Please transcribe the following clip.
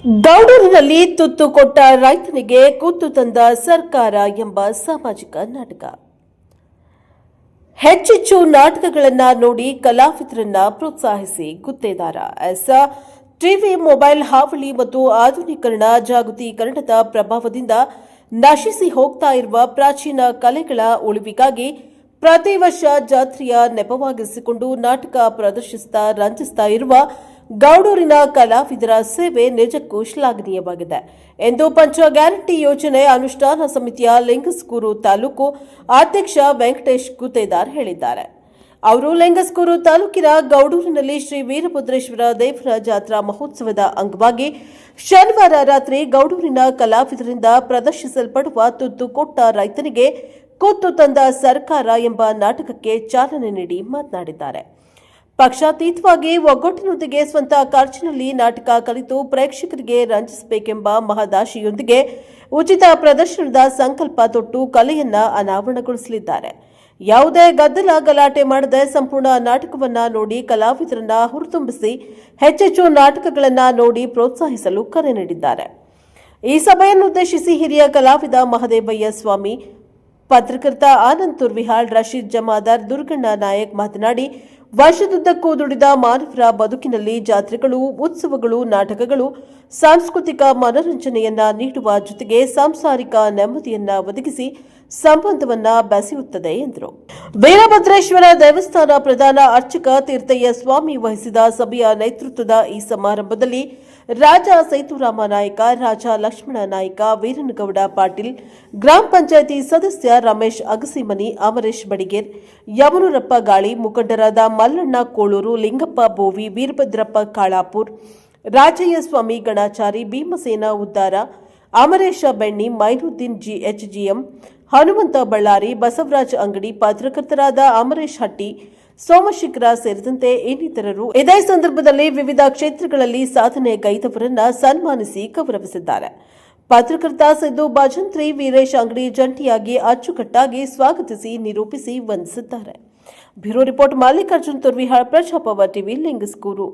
ಗೌಡೂರಿನಲ್ಲಿ ತುತ್ತು ಕೊಟ್ಟ ರೈತನಿಗೆ ಕೂತು ತಂದ ಸರ್ಕಾರ ಎಂಬ ಸಾಮಾಜಿಕ ನಾಟಕ. ಹೆಚ್ಚೆಚ್ಚು ನಾಟಕಗಳನ್ನು ನೋಡಿ ಕಲಾವಿದರನ್ನ ಪ್ರೋತ್ಸಾಹಿಸಿ ಗುತ್ತೇದಾರ ಟಿವಿ ಮೊಬೈಲ್ ಹಾವಳಿ ಮತ್ತು ಆಧುನೀಕರಣ ಜಾಗತೀಕರಣದ ಪ್ರಭಾವದಿಂದ ನಶಿಸಿ ಹೋಗ್ತಾ ಇರುವ ಪ್ರಾಚೀನ ಕಲೆಗಳ ಉಳಿವಿಗಾಗಿ ಪ್ರತಿ ವರ್ಷ ಜಾತ್ರೆಯ ನೆಪವಾಗಿಸಿಕೊಂಡು ನಾಟಕ ಪ್ರದರ್ಶಿಸುತ್ತಾ ರಂಜಿಸ್ತಾ ಇರುವ ಗೌಡೂರಿನ ಕಲಾವಿದರ ಸೇವೆ ನಿಜಕ್ಕೂ ಶ್ಲಾಘನೀಯವಾಗಿದೆ ಎಂದು ಪಂಚ ಗ್ಯಾರಂಟಿ ಯೋಜನೆ ಅನುಷ್ಠಾನ ಸಮಿತಿಯ ಲಿಂಗಸ್ಕೂರು ತಾಲೂಕು ಅಧ್ಯಕ್ಷ ವೆಂಕಟೇಶ್ ಗುತ್ತೇದಾರ್ ಹೇಳಿದ್ದಾರೆ. ಅವರು ಲಿಂಗಸ್ಕೂರು ತಾಲೂಕಿನ ಗೌಡೂರಿನಲ್ಲಿ ಶ್ರೀ ವೀರಭದ್ರೇಶ್ವರ ದೇವರ ಜಾತ್ರಾ ಮಹೋತ್ಸವದ ಅಂಗವಾಗಿ ಶನಿವಾರ ರಾತ್ರಿ ಗೌಡೂರಿನ ಕಲಾವಿದರಿಂದ ಪ್ರದರ್ಶಿಸಲ್ಪಡುವ ತುತ್ತು ಕೊಟ್ಟ ರೈತನಿಗೆ ಕೂತು ತಂದ ಸರ್ಕಾರ ಎಂಬ ನಾಟಕಕ್ಕೆ ಚಾಲನೆ ನೀಡಿ ಮಾತನಾಡಿದ್ದಾರೆ. ಪಕ್ಷಾತೀತವಾಗಿ ಒಗ್ಗಟ್ಟಿನೊಂದಿಗೆ ಸ್ವಂತ ಖರ್ಚಿನಲ್ಲಿ ನಾಟಕ ಕಲಿತು ಪ್ರೇಕ್ಷಕರಿಗೆ ರಂಜಿಸಬೇಕೆಂಬ ಮಹದಾಶೆಯೊಂದಿಗೆ ಉಚಿತ ಪ್ರದರ್ಶನದ ಸಂಕಲ್ಪ ತೊಟ್ಟು ಕಲೆಯನ್ನ ಅನಾವರಣಗೊಳಿಸಲಿದ್ದಾರೆ. ಯಾವುದೇ ಗದ್ದಲ ಗಲಾಟೆ ಮಾಡದೆ ಸಂಪೂರ್ಣ ನಾಟಕವನ್ನ ನೋಡಿ ಕಲಾವಿದರನ್ನ ಹುರಿತುಂಬಿಸಿ ಹೆಚ್ಚೆಚ್ಚು ನಾಟಕಗಳನ್ನ ನೋಡಿ ಪ್ರೋತ್ಸಾಹಿಸಲು ಕರೆ ನೀಡಿದ್ದಾರೆ. ಈ ಸಭೆಯನ್ನುದ್ದೇಶಿಸಿ ಹಿರಿಯ ಕಲಾವಿದ ಮಹದೇವಯ್ಯ ಸ್ವಾಮಿ, ಪತ್ರಕರ್ತ ಆನಂದ್ ತುರ್ವಿಹಾಳ್, ರಶೀದ್ ಜಮಾದಾರ್, ದುರ್ಗಣ್ಣ ನಾಯಕ್ ಮಾತನಾಡಿ, ವರ್ಷದುದ್ದಕ್ಕೂ ದುಡಿದ ಮಾನವರ ಬದುಕಿನಲ್ಲಿ ಜಾತ್ರೆಗಳು, ಉತ್ಸವಗಳು, ನಾಟಕಗಳು ಸಾಂಸ್ಕೃತಿಕ ಮನರಂಜನೆಯನ್ನ ನೀಡುವ ಜೊತೆಗೆ ಸಾಂಸಾರಿಕ ನೆಮ್ಮದಿಯನ್ನ ಒದಗಿಸಿ ಸಂಬಂಧವನ್ನ ಬೆಸೆಯುತ್ತದೆ ಎಂದರು. ವೀರಭದ್ರೇಶ್ವರ ದೇವಸ್ಥಾನ ಪ್ರಧಾನ ಅರ್ಚಕ ತೀರ್ಥಯ್ಯ ಸ್ವಾಮಿ ವಹಿಸಿದ ಸಭೆಯ ನೇತೃತ್ವದ ಈ ಸಮಾರಂಭದಲ್ಲಿ ರಾಜ ಸೇತುರಾಮ ನಾಯಕ, ರಾಜ ಲಕ್ಷ್ಮಣ ನಾಯಕ, ವೀರನಗೌಡ ಪಾಟೀಲ್, ಗ್ರಾಮ ಪಂಚಾಯಿತಿ ಸದಸ್ಯ ರಮೇಶ್ ಅಗಸಿಮನಿ, ಅಮರೇಶ್ ಬಡಿಗೇರ್, ಯಮನೂರಪ್ಪ ಗಾಳಿ, ಮುಖಂಡರಾದ ಮಲ್ಲಣ್ಣ ಕೋಳೂರು, ಲಿಂಗಪ್ಪ ಬೋವಿ, ವೀರಭದ್ರಪ್ಪ ಕಾಳಾಪುರ್, ರಾಜಯ್ಯ ಸ್ವಾಮಿ ಗಣಾಚಾರಿ, ಭೀಮಸೇನ ಉದ್ದಾರ, ಅಮರೇಶ ಬೆಣ್ಣಿ, ಮೈನುದ್ದೀನ್ ಜಿಎಚ್ಜಿಎಂ, ಹನುಮಂತ ಬಳ್ಳಾರಿ, ಬಸವರಾಜ್ ಅಂಗಡಿ, ಪತ್ರಕರ್ತರಾದ ಅಮರೇಶ್ ಹಟ್ಟಿ, ಸೋಮಶೇಖರ ಸೇರಿದಂತೆ ಇನ್ನಿತರರು ಇದೇ ಸಂದರ್ಭದಲ್ಲಿ ವಿವಿಧ ಕ್ಷೇತ್ರಗಳಲ್ಲಿ ಸಾಧನೆ ಗೈದವರನ್ನ ಸನ್ಮಾನಿಸಿ ಗೌರವಿಸಿದ್ದಾರೆ. ಪತ್ರಕರ್ತ ಸಿದ್ದು ಭಜಂತ್ರಿ, ವೀರೇಶ್ ಅಂಗಡಿ ಜಂಟಿಯಾಗಿ ಅಚ್ಚುಕಟ್ಟಾಗಿ ಸ್ವಾಗತಿಸಿ ನಿರೂಪಿಸಿ ವಂದಿಸಿದ್ದಾರೆ. Bureau report Mallikarjun Turvihal, Prajapava TV, Lingsugur.